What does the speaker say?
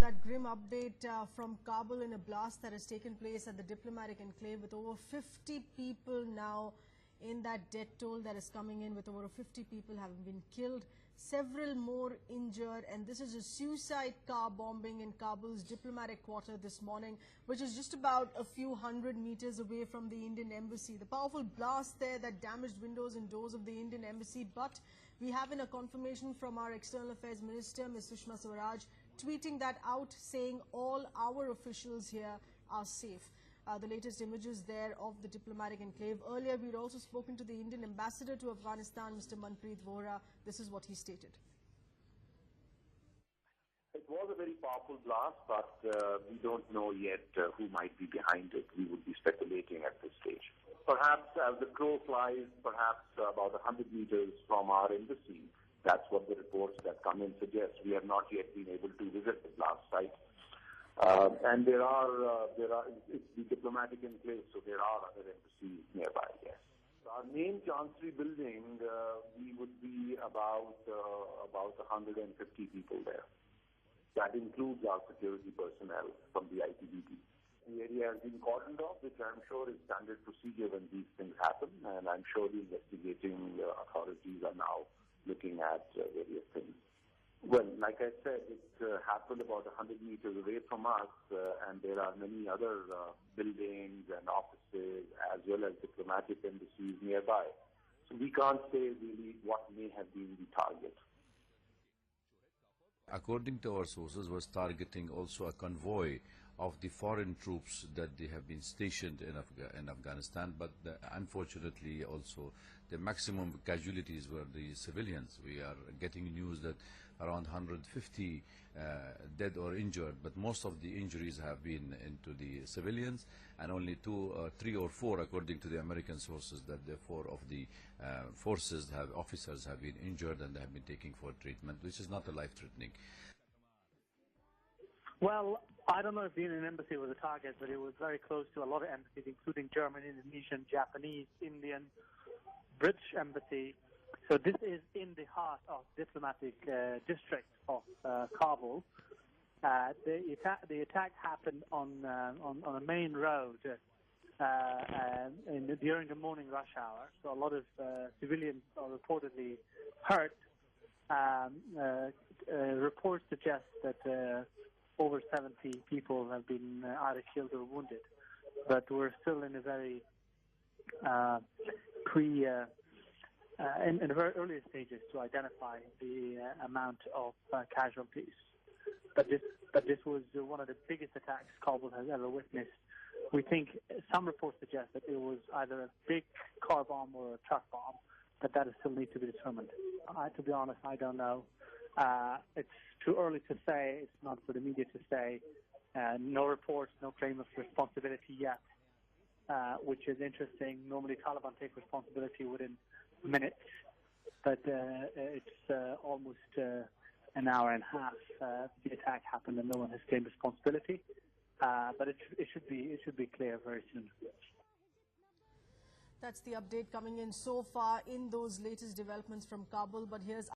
that grim update from Kabul in a blast that has taken place at the diplomatic enclave, with over 50 people now in that death toll that is coming in, with over 50 people having been killed, several more injured, and this is a suicide car bombing in Kabul's diplomatic quarter this morning, which is just about a few hundred meters away from the Indian embassy. The powerful blast there that damaged windows and doors of the Indian embassy, but we have a confirmation from our External Affairs Minister, Ms. Sushma Swaraj, tweeting that out, saying all our officials here are safe. The latest images there of the diplomatic enclave. Earlier, we'd also spoken to the Indian ambassador to Afghanistan, Mr. Manpreet Vohra. This is what he stated. It was a very powerful blast, but we don't know yet who might be behind it. We would be speculating at this stage. Perhaps as the crow flies, perhaps about 100 meters from our embassy. That's what the reports that come in suggest. We have not yet been able to visit the blast site. And it's the diplomatic enclave, so there are other embassies nearby, yes. Our main chancery building, we would be about 150 people there. That includes our security personnel from the ITBP. The area has been cordoned off, which I'm sure is standard procedure when these things happen, and I'm sure the investigating authorities are now looking at various things. Well, like I said, it happened about 100 meters away from us, and there are many other buildings and offices as well as diplomatic embassies nearby. So we can't say really what may have been the target. According to our sources, was targeting also a convoy of the foreign troops that they have been stationed in Afghanistan, but unfortunately also the maximum casualties were the civilians. We are getting news that around 150 dead or injured, but most of the injuries have been into the civilians, and only 3 or 4, according to the American sources, that the 4 of the officers have been injured and they have been taken for treatment, which is not a life-threatening. Well, I don't know if the Indian embassy was a target, but it was very close to a lot of embassies, including German, Indonesian, Japanese, Indian, British embassy. So this is in the heart of diplomatic district of Kabul. The attack happened on a main road during the morning rush hour. So a lot of civilians are reportedly hurt. Reports suggest that over 70 people have been either killed or wounded, but we're still in a very in the very early stages to identify the amount of casualties. But this was one of the biggest attacks Kabul has ever witnessed. We think some reports suggest that it was either a big car bomb or a truck bomb, but that still needs to be determined. To be honest, I don't know. It's too early to say. It's not for the media to say. No reports, no claim of responsibility yet, which is interesting. Normally, Taliban take responsibility within minutes, but it's almost an hour and a half. The attack happened, and no one has claimed responsibility. But it should be clear very soon. That's the update coming in so far in those latest developments from Kabul. But here's